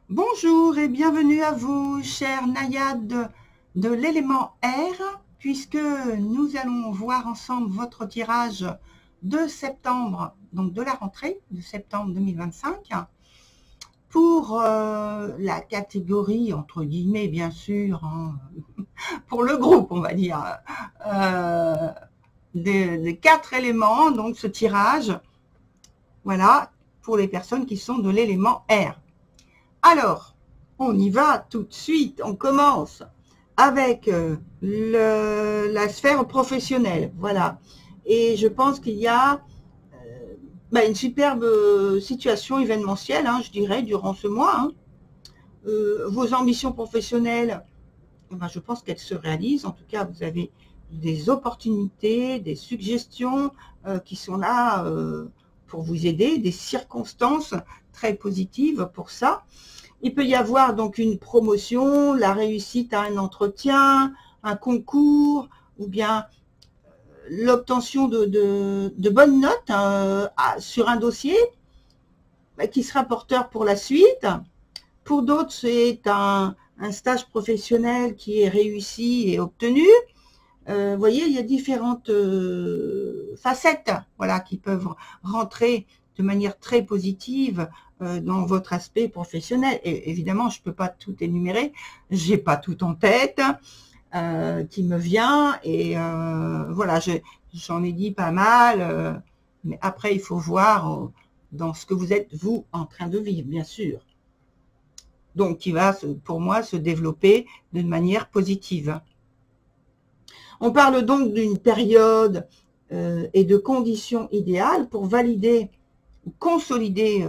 Bonjour et bienvenue à vous, chères naïades de l'élément R, puisque nous allons voir ensemble votre tirage de septembre, donc de la rentrée de septembre 2025, pour la catégorie, entre guillemets bien sûr, hein, pour le groupe on va dire, euh, des 4 éléments, donc ce tirage, voilà, pour les personnes qui sont de l'élément R. Alors, on y va tout de suite, on commence avec la sphère professionnelle, voilà. Et je pense qu'il y a une superbe situation événementielle, hein, je dirais, durant ce mois. Hein. Vos ambitions professionnelles, je pense qu'elles se réalisent. En tout cas, vous avez des opportunités, des suggestions qui sont là pour vous aider, des circonstances très positives pour ça. Il peut y avoir donc une promotion, la réussite à un entretien, un concours, ou bien l'obtention de bonnes notes sur un dossier qui sera porteur pour la suite. Pour d'autres, c'est un stage professionnel qui est réussi et obtenu. Vous voyez, il y a différentes facettes, voilà, qui peuvent rentrer de manière très positive dans votre aspect professionnel. Et évidemment, je ne peux pas tout énumérer, j'ai pas tout en tête qui me vient, et voilà, j'en ai dit pas mal, mais après il faut voir dans ce que vous êtes vous en train de vivre, bien sûr. Donc qui va pour moi se développer d'une manière positive. On parle donc d'une période et de conditions idéales pour valider ou consolider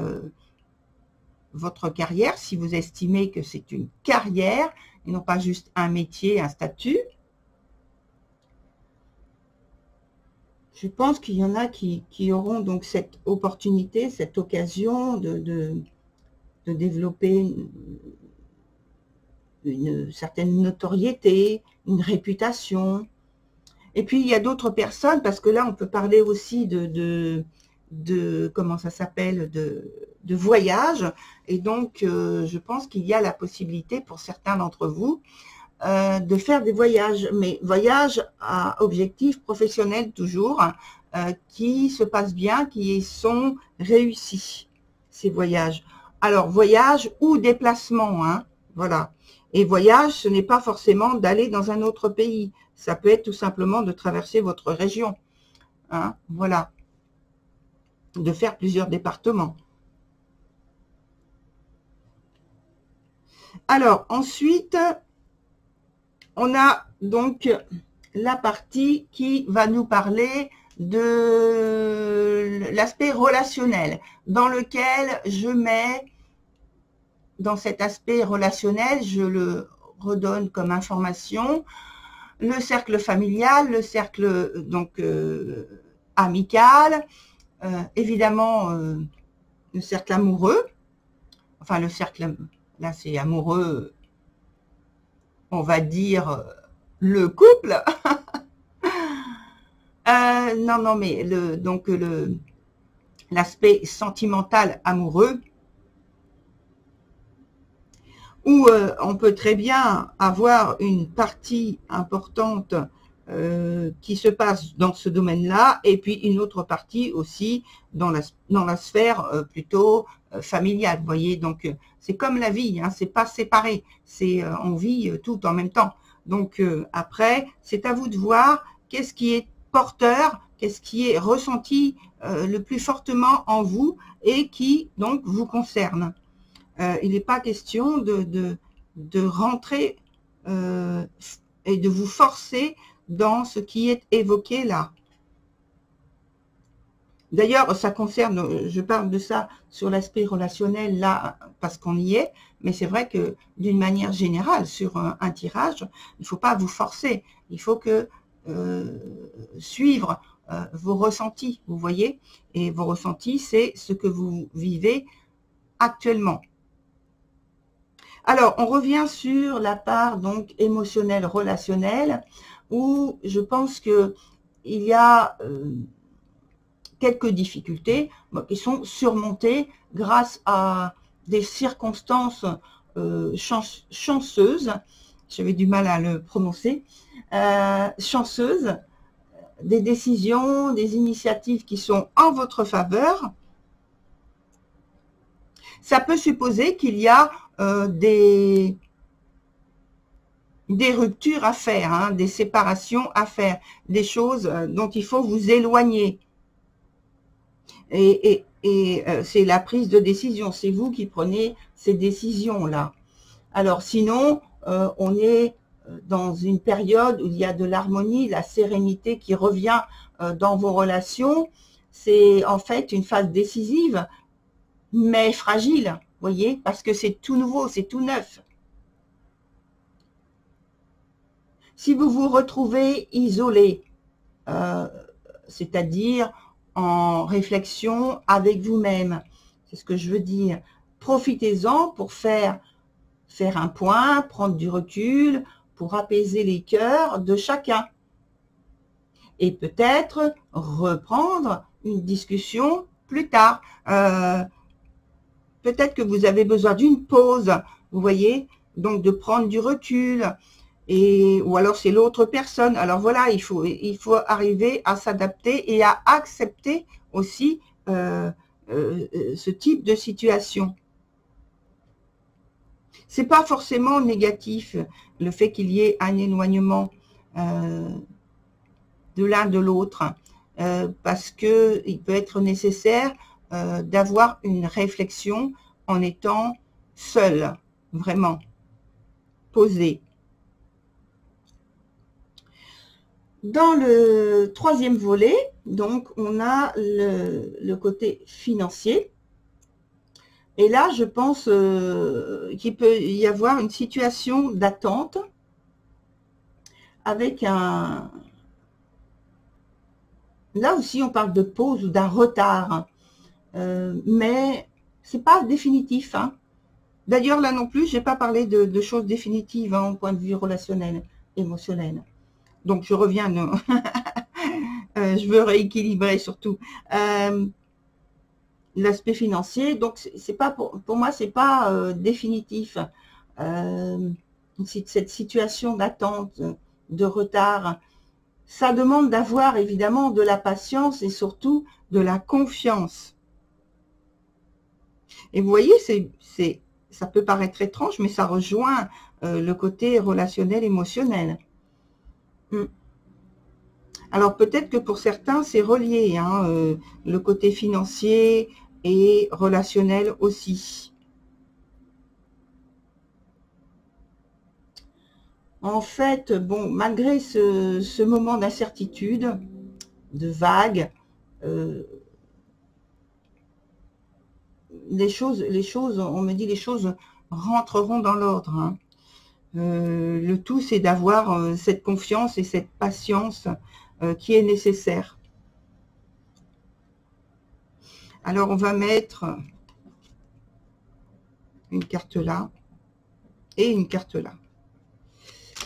votre carrière, si vous estimez que c'est une carrière et non pas juste un métier, un statut. Je pense qu'il y en a qui auront donc cette opportunité, cette occasion de développer une certaine notoriété, une réputation. Et puis, il y a d'autres personnes, parce que là, on peut parler aussi de comment ça s'appelle, de voyage. Et donc, je pense qu'il y a la possibilité pour certains d'entre vous de faire des voyages, mais voyages à objectif professionnel toujours, qui se passent bien, qui sont réussis, ces voyages. Alors, voyage ou déplacement, hein, voilà. Et voyage, ce n'est pas forcément d'aller dans un autre pays. Ça peut être tout simplement de traverser votre région, hein, voilà, de faire plusieurs départements. Alors, ensuite, on a donc la partie qui va nous parler de l'aspect relationnel, dans lequel je mets, dans cet aspect relationnel, je le redonne comme information, le cercle familial, le cercle donc amical, évidemment le cercle amoureux, enfin le cercle, là c'est amoureux, on va dire le couple. Non, mais l'aspect sentimental amoureux, où on peut très bien avoir une partie importante qui se passe dans ce domaine-là, et puis une autre partie aussi dans la sphère plutôt familiale. Vous voyez, donc c'est comme la vie, hein, c'est pas séparé, c'est on vit tout en même temps. Donc après, c'est à vous de voir qu'est-ce qui est porteur, qu'est-ce qui est ressenti le plus fortement en vous et qui donc vous concerne. Il n'est pas question de rentrer et de vous forcer dans ce qui est évoqué là. D'ailleurs, ça concerne, je parle de ça sur l'aspect relationnel là, parce qu'on y est, mais c'est vrai que d'une manière générale, sur un tirage, il ne faut pas vous forcer. Il faut que suivre vos ressentis, vous voyez, et vos ressentis, c'est ce que vous vivez actuellement. Alors, on revient sur la part donc émotionnelle, relationnelle, où je pense que il y a quelques difficultés qui sont surmontées grâce à des circonstances chanceuses, j'avais du mal à le prononcer, chanceuses, des décisions, des initiatives qui sont en votre faveur. Ça peut supposer qu'il y a des ruptures à faire, hein, des séparations à faire, des choses dont il faut vous éloigner. Et c'est la prise de décision, c'est vous qui prenez ces décisions-là. Alors sinon, on est dans une période où il y a de l'harmonie, la sérénité qui revient dans vos relations. C'est en fait une phase décisive, mais fragile, vous voyez, parce que c'est tout nouveau, c'est tout neuf. Si vous vous retrouvez isolé, c'est-à-dire en réflexion avec vous-même, c'est ce que je veux dire, profitez-en pour faire un point, prendre du recul, pour apaiser les cœurs de chacun. Et peut-être reprendre une discussion plus tard. Peut-être que vous avez besoin d'une pause, vous voyez, donc de prendre du recul. Ou alors c'est l'autre personne. Alors voilà, il faut arriver à s'adapter et à accepter aussi ce type de situation. C'est pas forcément négatif le fait qu'il y ait un éloignement de l'un de l'autre, parce que il peut être nécessaire d'avoir une réflexion en étant seul, vraiment posé. Dans le troisième volet, donc, on a le côté financier. Et là, je pense qu'il peut y avoir une situation d'attente avec un... Là aussi, on parle de pause ou d'un retard. Mais c'est pas définitif. Hein. D'ailleurs, là non plus, j'ai pas parlé de choses définitives hein, au point de vue relationnel, émotionnel. Donc, je reviens, je veux rééquilibrer surtout l'aspect financier. Donc, c'est pas pour moi, c'est pas définitif. Cette situation d'attente, de retard, ça demande d'avoir évidemment de la patience et surtout de la confiance. Et vous voyez, ça peut paraître étrange, mais ça rejoint le côté relationnel, émotionnel. Alors peut-être que pour certains, c'est relié, hein, le côté financier et relationnel aussi. En fait, bon, malgré ce moment d'incertitude, de vague, les choses, on me dit les choses rentreront dans l'ordre. Hein. Le tout, c'est d'avoir cette confiance et cette patience qui est nécessaire. Alors, on va mettre une carte là et une carte là.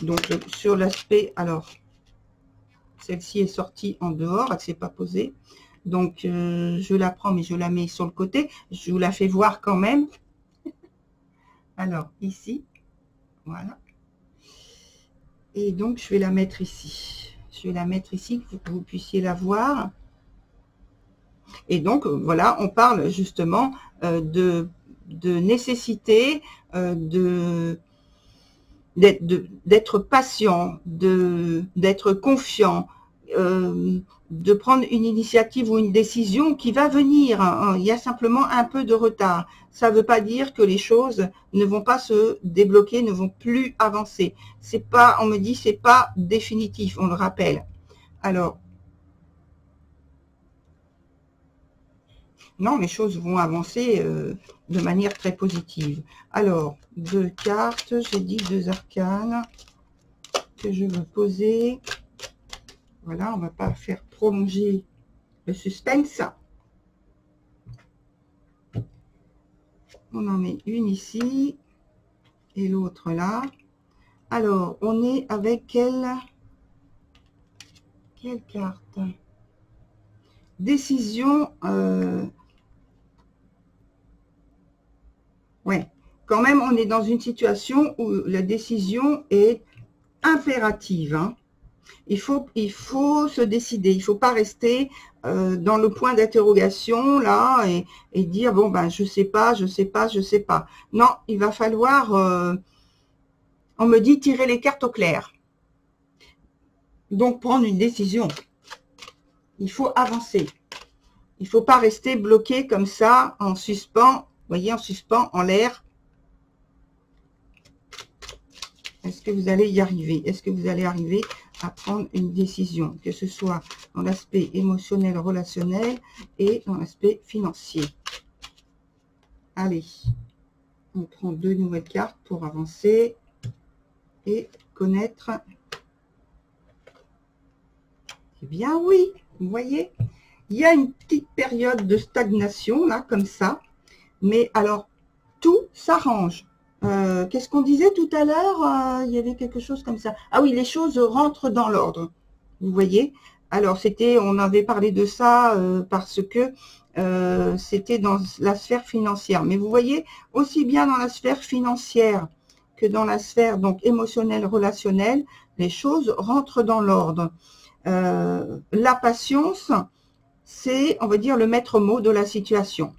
Donc, sur l'aspect, alors, celle-ci est sortie en dehors, elle ne s'est pas posée. Donc, je la prends, mais je la mets sur le côté. Je vous la fais voir quand même. Alors, ici, voilà. Et donc, je vais la mettre ici. Je vais la mettre ici, pour que vous puissiez la voir. Et donc, voilà, on parle justement de nécessité d'être patient, d'être confiant, de prendre une initiative ou une décision qui va venir. Hein. Il y a simplement un peu de retard. Ça ne veut pas dire que les choses ne vont pas se débloquer, ne vont plus avancer. C'est pas, on me dit, c'est pas définitif, on le rappelle. Alors, non, les choses vont avancer de manière très positive. Alors, 2 cartes, j'ai dit 2 arcanes que je veux poser. Voilà, on ne va pas faire prolonger le suspense. On en met une ici et l'autre là. Alors, on est avec quelle carte? Décision quand même, on est dans une situation où la décision est impérative. Hein. Il faut se décider. Il ne faut pas rester dans le point d'interrogation là et dire bon ben je sais pas, je sais pas, je sais pas. Non, il va falloir, on me dit tirer les cartes au clair. Donc prendre une décision. Il faut avancer. Il ne faut pas rester bloqué comme ça en suspens. Vous voyez, en suspens, en l'air. Est-ce que vous allez y arriver? Est-ce que vous allez arriver à prendre une décision, que ce soit dans l'aspect émotionnel, relationnel et dans l'aspect financier? Allez, on prend 2 nouvelles cartes pour avancer et connaître. Eh bien oui, vous voyez, il y a une petite période de stagnation là, comme ça, mais alors tout s'arrange. Qu'est-ce qu'on disait tout à l'heure? Il y avait quelque chose comme ça. Ah oui, les choses rentrent dans l'ordre. Vous voyez? Alors, on avait parlé de ça parce que c'était dans la sphère financière. Mais vous voyez, aussi bien dans la sphère financière que dans la sphère donc émotionnelle, relationnelle, les choses rentrent dans l'ordre. La patience, c'est, on va dire, le maître mot de la situation.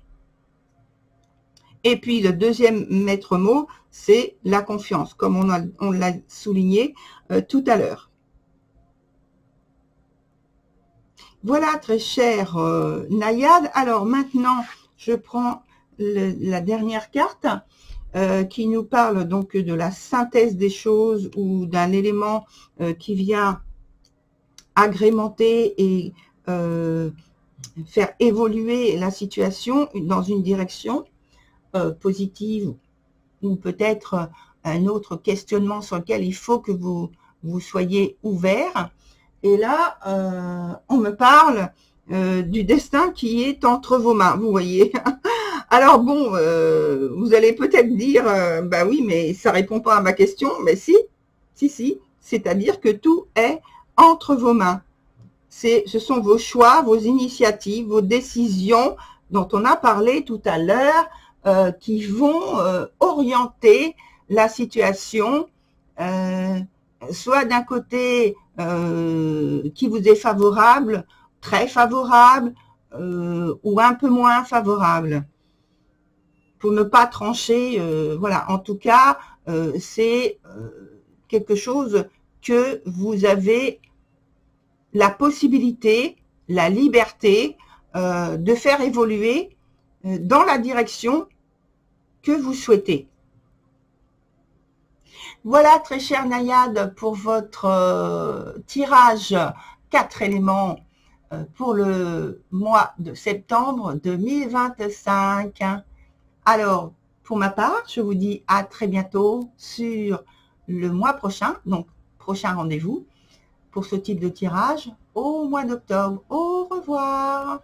Et puis, le deuxième maître mot, c'est la confiance, comme on l'a souligné tout à l'heure. Voilà, très chère Nayade. Alors, maintenant, je prends la dernière carte qui nous parle donc de la synthèse des choses ou d'un élément qui vient agrémenter et faire évoluer la situation dans une direction positive ou peut-être un autre questionnement sur lequel il faut que vous soyez ouvert. Et là, on me parle du destin qui est entre vos mains, vous voyez. Alors bon, vous allez peut-être dire, bah oui, mais ça répond pas à ma question. Mais si, c'est-à-dire que tout est entre vos mains. Ce sont vos choix, vos initiatives, vos décisions dont on a parlé tout à l'heure, qui vont orienter la situation, soit d'un côté qui vous est favorable, très favorable, ou un peu moins favorable, pour ne pas trancher. Voilà, en tout cas, c'est quelque chose que vous avez la possibilité, la liberté de faire évoluer dans la direction que vous souhaitez. Voilà, très chère Nayade, pour votre tirage 4 éléments pour le mois de septembre 2025. Alors, pour ma part, je vous dis à très bientôt sur le mois prochain, donc prochain rendez-vous pour ce type de tirage au mois d'octobre. Au revoir.